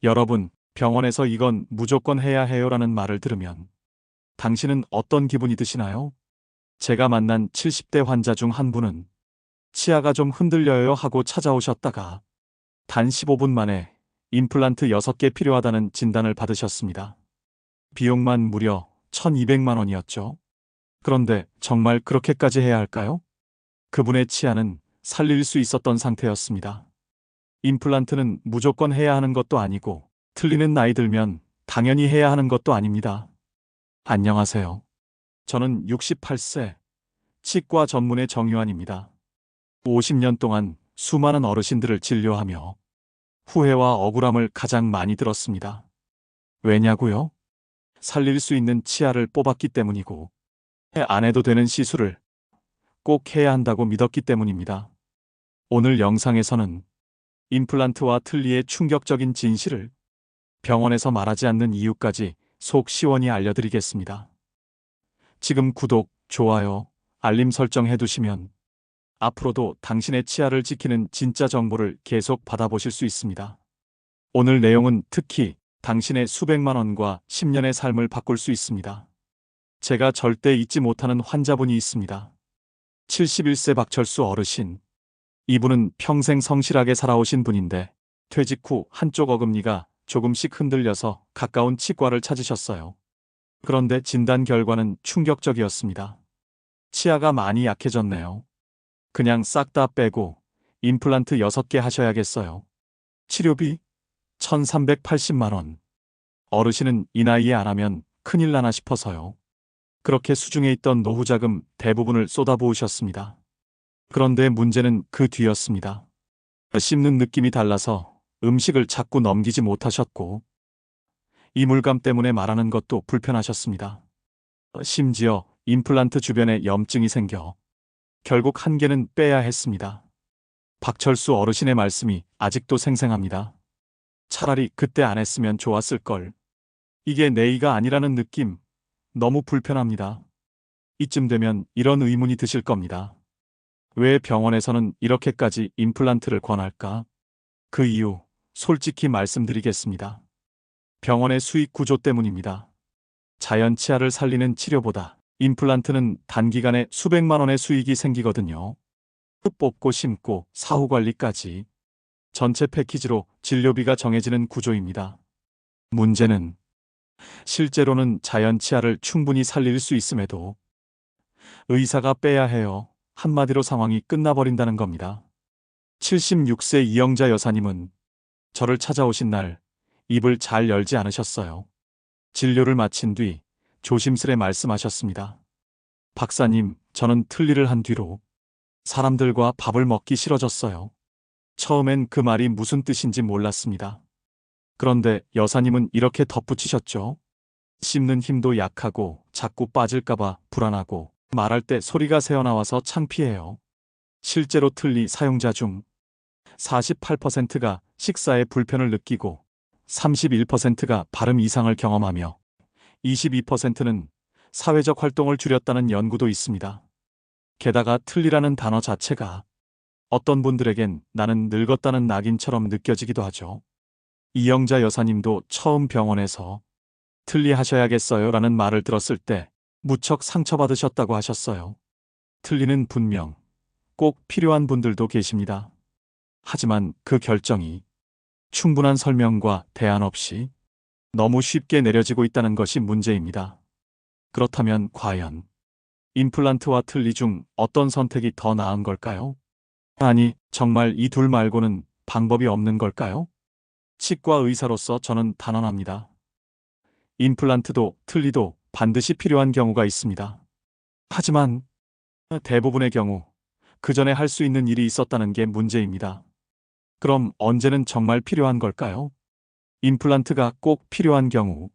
여러분, 병원에서 이건 무조건 해야 해요라는 말을 들으면 당신은 어떤 기분이 드시나요? 제가 만난 70대 환자 중 한 분은 치아가 좀 흔들려요 하고 찾아오셨다가 단 15분 만에 임플란트 6개 필요하다는 진단을 받으셨습니다. 비용만 무려 1,200만 원이었죠. 그런데 정말 그렇게까지 해야 할까요? 그분의 치아는 살릴 수 있었던 상태였습니다. 임플란트는 무조건 해야 하는 것도 아니고 틀리는 나이 들면 당연히 해야 하는 것도 아닙니다. 안녕하세요. 저는 68세 치과 전문의 정유환입니다. 50년 동안 수많은 어르신들을 진료하며 후회와 억울함을 가장 많이 들었습니다. 왜냐고요? 살릴 수 있는 치아를 뽑았기 때문이고 안 해도 되는 시술을 꼭 해야 한다고 믿었기 때문입니다. 오늘 영상에서는 임플란트와 틀니의 충격적인 진실을 병원에서 말하지 않는 이유까지 속 시원히 알려드리겠습니다. 지금 구독, 좋아요, 알림 설정 해두시면 앞으로도 당신의 치아를 지키는 진짜 정보를 계속 받아보실 수 있습니다. 오늘 내용은 특히 당신의 수백만 원과 10년의 삶을 바꿀 수 있습니다. 제가 절대 잊지 못하는 환자분이 있습니다. 71세 박철수 어르신. 이분은 평생 성실하게 살아오신 분인데 퇴직 후 한쪽 어금니가 조금씩 흔들려서 가까운 치과를 찾으셨어요. 그런데 진단 결과는 충격적이었습니다. 치아가 많이 약해졌네요. 그냥 싹 다 빼고 임플란트 6개 하셔야겠어요. 치료비 1,380만 원. 어르신은 이 나이에 안 하면 큰일 나나 싶어서요. 그렇게 수중에 있던 노후자금 대부분을 쏟아부으셨습니다. 그런데 문제는 그 뒤였습니다. 씹는 느낌이 달라서 음식을 자꾸 넘기지 못하셨고 이물감 때문에 말하는 것도 불편하셨습니다. 심지어 임플란트 주변에 염증이 생겨 결국 한 개는 빼야 했습니다. 박철수 어르신의 말씀이 아직도 생생합니다. 차라리 그때 안 했으면 좋았을 걸. 이게 내의가 아니라는 느낌, 너무 불편합니다. 이쯤 되면 이런 의문이 드실 겁니다. 왜 병원에서는 이렇게까지 임플란트를 권할까? 그 이유, 솔직히 말씀드리겠습니다. 병원의 수익 구조 때문입니다. 자연 치아를 살리는 치료보다 임플란트는 단기간에 수백만 원의 수익이 생기거든요. 뽑고 심고 사후 관리까지 전체 패키지로 진료비가 정해지는 구조입니다. 문제는 실제로는 자연 치아를 충분히 살릴 수 있음에도 의사가 빼야 해요. 한마디로 상황이 끝나버린다는 겁니다. 76세 이영자 여사님은 저를 찾아오신 날 입을 잘 열지 않으셨어요. 진료를 마친 뒤 조심스레 말씀하셨습니다. 박사님, 저는 틀니를 한 뒤로 사람들과 밥을 먹기 싫어졌어요. 처음엔 그 말이 무슨 뜻인지 몰랐습니다. 그런데 여사님은 이렇게 덧붙이셨죠. 씹는 힘도 약하고 자꾸 빠질까봐 불안하고 말할 때 소리가 새어나와서 창피해요. 실제로 틀니 사용자 중 48%가 식사에 불편을 느끼고 31%가 발음 이상을 경험하며 22%는 사회적 활동을 줄였다는 연구도 있습니다. 게다가 틀니라는 단어 자체가 어떤 분들에겐 나는 늙었다는 낙인처럼 느껴지기도 하죠. 이영자 여사님도 처음 병원에서 틀니 하셔야겠어요 라는 말을 들었을 때 무척 상처받으셨다고 하셨어요. 틀니는 분명 꼭 필요한 분들도 계십니다. 하지만 그 결정이 충분한 설명과 대안 없이 너무 쉽게 내려지고 있다는 것이 문제입니다. 그렇다면 과연 임플란트와 틀니 중 어떤 선택이 더 나은 걸까요? 아니, 정말 이 둘 말고는 방법이 없는 걸까요? 치과 의사로서 저는 단언합니다. 임플란트도 틀니도 반드시 필요한 경우가 있습니다. 하지만 대부분의 경우 그 전에 할 수 있는 일이 있었다는 게 문제입니다. 그럼 언제는 정말 필요한 걸까요? 임플란트가 꼭 필요한 경우,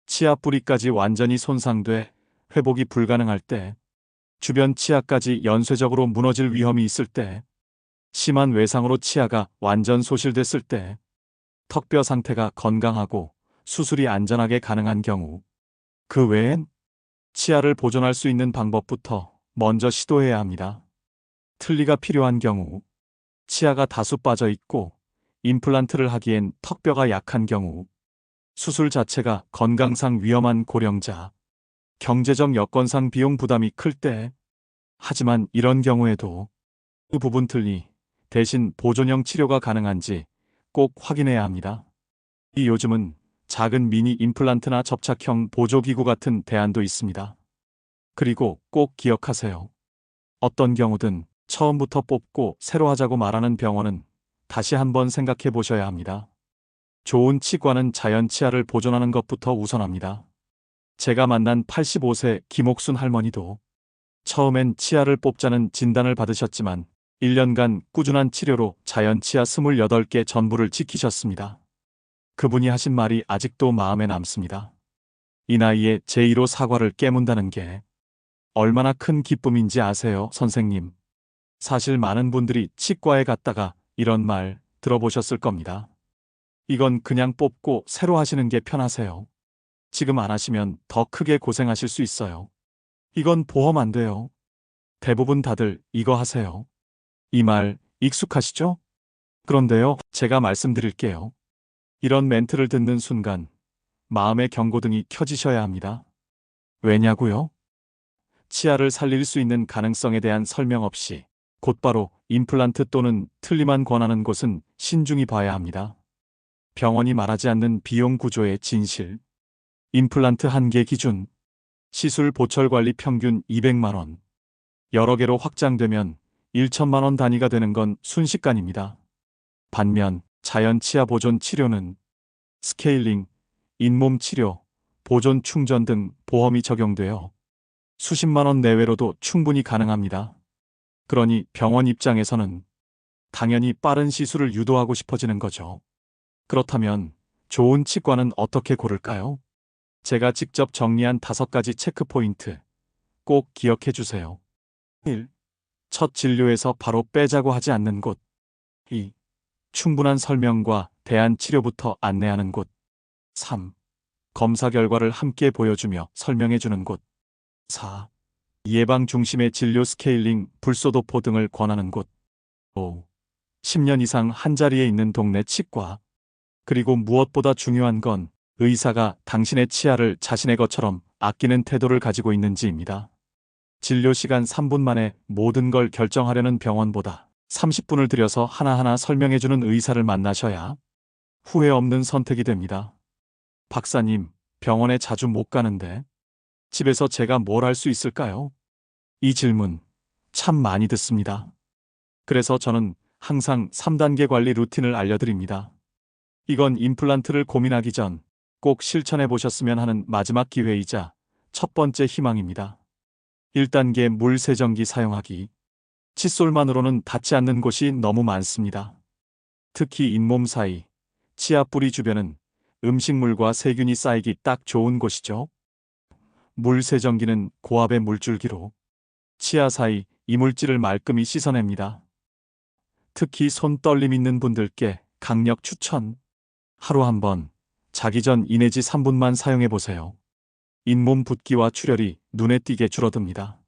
치아 뿌리까지 완전히 손상돼 회복이 불가능할 때, 주변 치아까지 연쇄적으로 무너질 위험이 있을 때, 심한 외상으로 치아가 완전 소실됐을 때, 턱뼈 상태가 건강하고 수술이 안전하게 가능한 경우, 그 외엔 치아를 보존할 수 있는 방법부터 먼저 시도해야 합니다. 틀니가 필요한 경우, 치아가 다수 빠져 있고 임플란트를 하기엔 턱뼈가 약한 경우, 수술 자체가 건강상 위험한 고령자, 경제적 여건상 비용 부담이 클 때, 하지만 이런 경우에도 그 부분 틀니 대신 보존형 치료가 가능한지 꼭 확인해야 합니다. 이 요즘은 작은 미니 임플란트나 접착형 보조기구 같은 대안도 있습니다. 그리고 꼭 기억하세요. 어떤 경우든 처음부터 뽑고 새로 하자고 말하는 병원은 다시 한번 생각해 보셔야 합니다. 좋은 치과는 자연 치아를 보존하는 것부터 우선합니다. 제가 만난 85세 김옥순 할머니도 처음엔 치아를 뽑자는 진단을 받으셨지만 1년간 꾸준한 치료로 자연 치아 28개 전부를 지키셨습니다. 그분이 하신 말이 아직도 마음에 남습니다. 이 나이에 제1호 사과를 깨문다는 게 얼마나 큰 기쁨인지 아세요, 선생님? 사실 많은 분들이 치과에 갔다가 이런 말 들어보셨을 겁니다. 이건 그냥 뽑고 새로 하시는 게 편하세요. 지금 안 하시면 더 크게 고생하실 수 있어요. 이건 보험 안 돼요. 대부분 다들 이거 하세요. 이 말 익숙하시죠? 그런데요, 제가 말씀드릴게요. 이런 멘트를 듣는 순간 마음의 경고등이 켜지셔야 합니다. 왜냐고요? 치아를 살릴 수 있는 가능성에 대한 설명 없이 곧바로 임플란트 또는 틀니만 권하는 곳은 신중히 봐야 합니다. 병원이 말하지 않는 비용 구조의 진실, 임플란트 한 개 기준, 시술 보철 관리 평균 200만 원, 여러 개로 확장되면 1천만 원 단위가 되는 건 순식간입니다. 반면 자연 치아 보존 치료는 스케일링, 잇몸 치료, 보존 충전 등 보험이 적용되어 수십만 원 내외로도 충분히 가능합니다. 그러니 병원 입장에서는 당연히 빠른 시술을 유도하고 싶어지는 거죠. 그렇다면 좋은 치과는 어떻게 고를까요? 제가 직접 정리한 5가지 체크 포인트 꼭 기억해 주세요. 1. 첫 진료에서 바로 빼자고 하지 않는 곳. 2. 충분한 설명과 대안 치료부터 안내하는 곳. 3. 검사 결과를 함께 보여주며 설명해 주는 곳. 4. 예방 중심의 진료 스케일링, 불소도포 등을 권하는 곳. 5. 10년 이상 한자리에 있는 동네 치과. 그리고 무엇보다 중요한 건 의사가 당신의 치아를 자신의 것처럼 아끼는 태도를 가지고 있는지입니다. 진료 시간 3분 만에 모든 걸 결정하려는 병원보다 30분을 들여서 하나하나 설명해주는 의사를 만나셔야 후회 없는 선택이 됩니다. 박사님, 병원에 자주 못 가는데 집에서 제가 뭘 할 수 있을까요? 이 질문 참 많이 듣습니다. 그래서 저는 항상 3단계 관리 루틴을 알려드립니다. 이건 임플란트를 고민하기 전 꼭 실천해 보셨으면 하는 마지막 기회이자 첫 번째 희망입니다. 1단계 물 세정기 사용하기. 칫솔만으로는 닿지 않는 곳이 너무 많습니다. 특히 잇몸 사이, 치아 뿌리 주변은 음식물과 세균이 쌓이기 딱 좋은 곳이죠. 물 세정기는 고압의 물줄기로 치아 사이 이물질을 말끔히 씻어냅니다. 특히 손 떨림 있는 분들께 강력 추천. 하루 한 번, 자기 전 2 내지 3분만 사용해 보세요. 잇몸 붓기와 출혈이 눈에 띄게 줄어듭니다.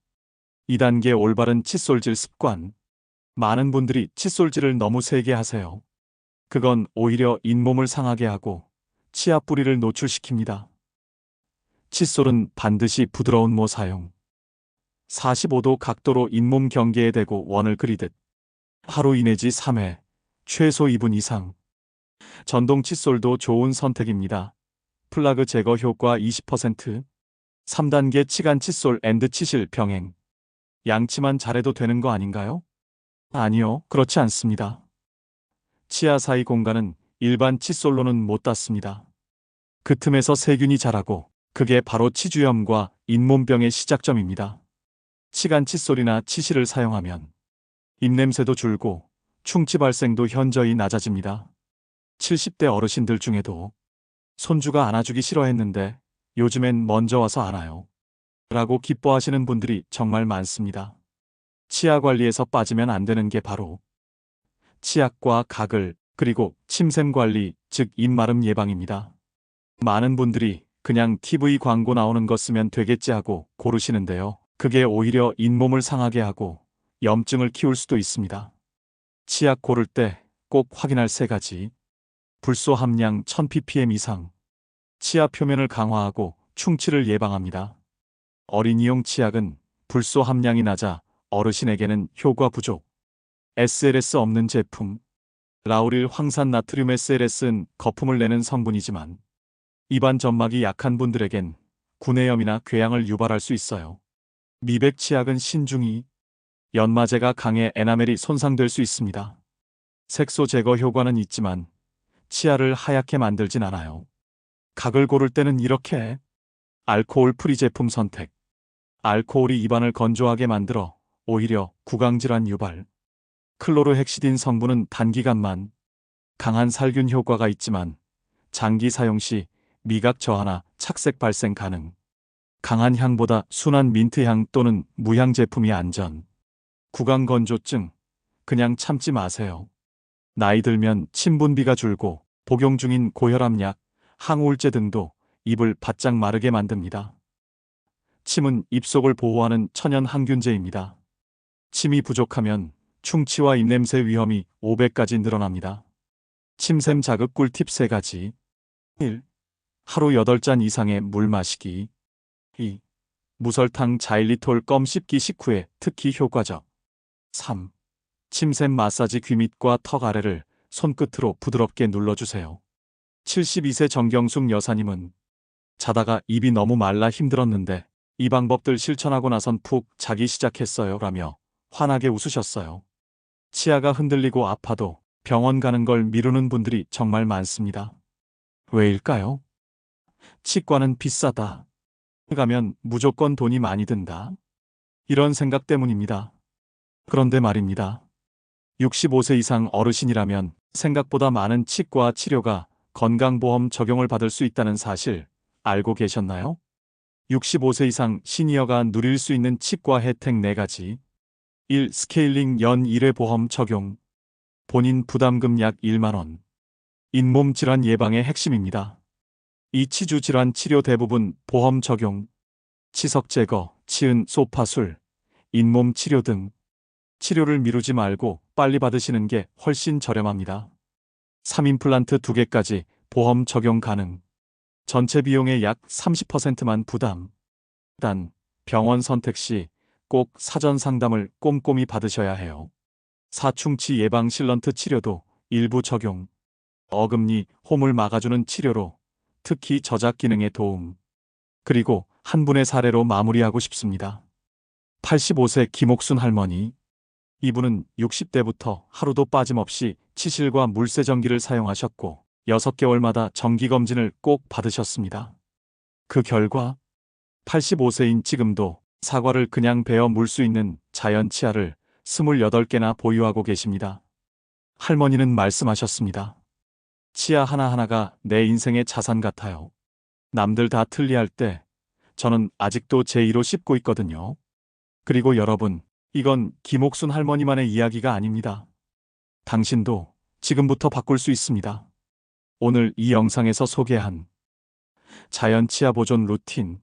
2단계 올바른 칫솔질 습관. 많은 분들이 칫솔질을 너무 세게 하세요. 그건 오히려 잇몸을 상하게 하고 치아 뿌리를 노출시킵니다. 칫솔은 반드시 부드러운 모 사용. 45도 각도로 잇몸 경계에 대고 원을 그리듯 하루 2 내지 3회, 최소 2분 이상. 전동 칫솔도 좋은 선택입니다. 플라그 제거 효과 20%. 3단계 치간 칫솔 앤드 치실 병행. 양치만 잘해도 되는 거 아닌가요? 아니요, 그렇지 않습니다. 치아 사이 공간은 일반 칫솔로는 못 닿습니다. 그 틈에서 세균이 자라고 그게 바로 치주염과 잇몸병의 시작점입니다. 치간 칫솔이나 치실을 사용하면 입냄새도 줄고 충치 발생도 현저히 낮아집니다. 70대 어르신들 중에도 손주가 안아주기 싫어했는데 요즘엔 먼저 와서 안아요 라고 기뻐하시는 분들이 정말 많습니다. 치아 관리에서 빠지면 안 되는 게 바로 치약과 가글, 그리고 침샘 관리, 즉 입마름 예방입니다. 많은 분들이 그냥 TV 광고 나오는 거 쓰면 되겠지 하고 고르시는데요. 그게 오히려 잇몸을 상하게 하고 염증을 키울 수도 있습니다. 치약 고를 때 꼭 확인할 3가지. 불소 함량 1000ppm 이상. 치아 표면을 강화하고 충치를 예방합니다. 어린이용 치약은 불소 함량이 낮아 어르신에게는 효과 부족. SLS 없는 제품. 라우릴 황산 나트륨 SLS는 거품을 내는 성분이지만 입안 점막이 약한 분들에겐 구내염이나 궤양을 유발할 수 있어요. 미백 치약은 신중히. 연마제가 강해 에나멜이 손상될 수 있습니다. 색소 제거 효과는 있지만 치아를 하얗게 만들진 않아요. 각을 고를 때는 이렇게. 알코올 프리 제품 선택. 알코올이 입안을 건조하게 만들어 오히려 구강질환 유발. 클로르헥시딘 성분은 단기간만 강한 살균 효과가 있지만 장기 사용 시 미각 저하나 착색 발생 가능. 강한 향보다 순한 민트향 또는 무향 제품이 안전. 구강 건조증, 그냥 참지 마세요. 나이 들면 침 분비가 줄고 복용 중인 고혈압약, 항우울제 등도 입을 바짝 마르게 만듭니다. 침은 입속을 보호하는 천연 항균제입니다. 침이 부족하면 충치와 입냄새 위험이 5배까지 늘어납니다. 침샘 자극 꿀팁 3가지. 1. 하루 8잔 이상의 물 마시기. 2. 무설탕 자일리톨 껌 씹기 식후에 특히 효과적. 3. 침샘 마사지 귀 밑과 턱 아래를 손끝으로 부드럽게 눌러주세요. 72세 정경숙 여사님은 자다가 입이 너무 말라 힘들었는데 이 방법들 실천하고 나선 푹 자기 시작했어요 라며 환하게 웃으셨어요. 치아가 흔들리고 아파도 병원 가는 걸 미루는 분들이 정말 많습니다. 왜일까요? 치과는 비싸다. 가면 무조건 돈이 많이 든다. 이런 생각 때문입니다. 그런데 말입니다. 65세 이상 어르신이라면 생각보다 많은 치과 치료가 건강보험 적용을 받을 수 있다는 사실 알고 계셨나요? 65세 이상 시니어가 누릴 수 있는 치과 혜택 4가지. 1. 스케일링 연 1회 보험 적용. 본인 부담금 약 1만원. 잇몸 질환 예방의 핵심입니다. 2. 치주 질환 치료 대부분 보험 적용. 치석 제거, 치은, 소파술, 잇몸 치료 등 치료를 미루지 말고 빨리 받으시는 게 훨씬 저렴합니다. 3. 임플란트 2개까지 보험 적용 가능. 전체 비용의 약 30%만 부담. 단, 병원 선택 시 꼭 사전 상담을 꼼꼼히 받으셔야 해요. 4. 충치 예방 실런트 치료도 일부 적용. 어금니, 홈을 막아주는 치료로 특히 저작 기능에 도움. 그리고 한 분의 사례로 마무리하고 싶습니다. 85세 김옥순 할머니. 이분은 60대부터 하루도 빠짐없이 치실과 물세정기를 사용하셨고 6개월마다 정기검진을 꼭 받으셨습니다. 그 결과 85세인 지금도 사과를 그냥 베어 물 수 있는 자연 치아를 28개나 보유하고 계십니다. 할머니는 말씀하셨습니다. 치아 하나하나가 내 인생의 자산 같아요. 남들 다 틀리할 때 저는 아직도 제 이로 씹고 있거든요. 그리고 여러분, 이건 김옥순 할머니만의 이야기가 아닙니다. 당신도 지금부터 바꿀 수 있습니다. 오늘 이 영상에서 소개한 자연 치아 보존 루틴,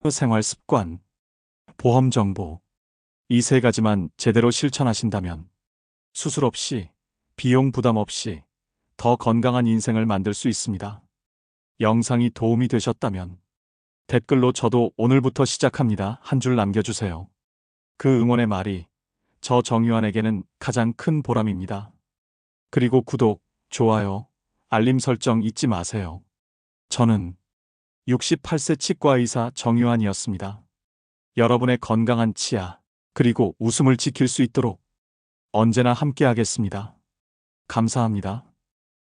생활 습관, 보험 정보, 이 3가지만 제대로 실천하신다면 수술 없이, 비용 부담 없이 더 건강한 인생을 만들 수 있습니다. 영상이 도움이 되셨다면 댓글로 저도 오늘부터 시작합니다 한 줄 남겨주세요. 그 응원의 말이 저 정유한에게는 가장 큰 보람입니다. 그리고 구독, 좋아요, 알림 설정 잊지 마세요. 저는 68세 치과의사 정유한이었습니다. 여러분의 건강한 치아, 그리고 웃음을 지킬 수 있도록 언제나 함께하겠습니다. 감사합니다.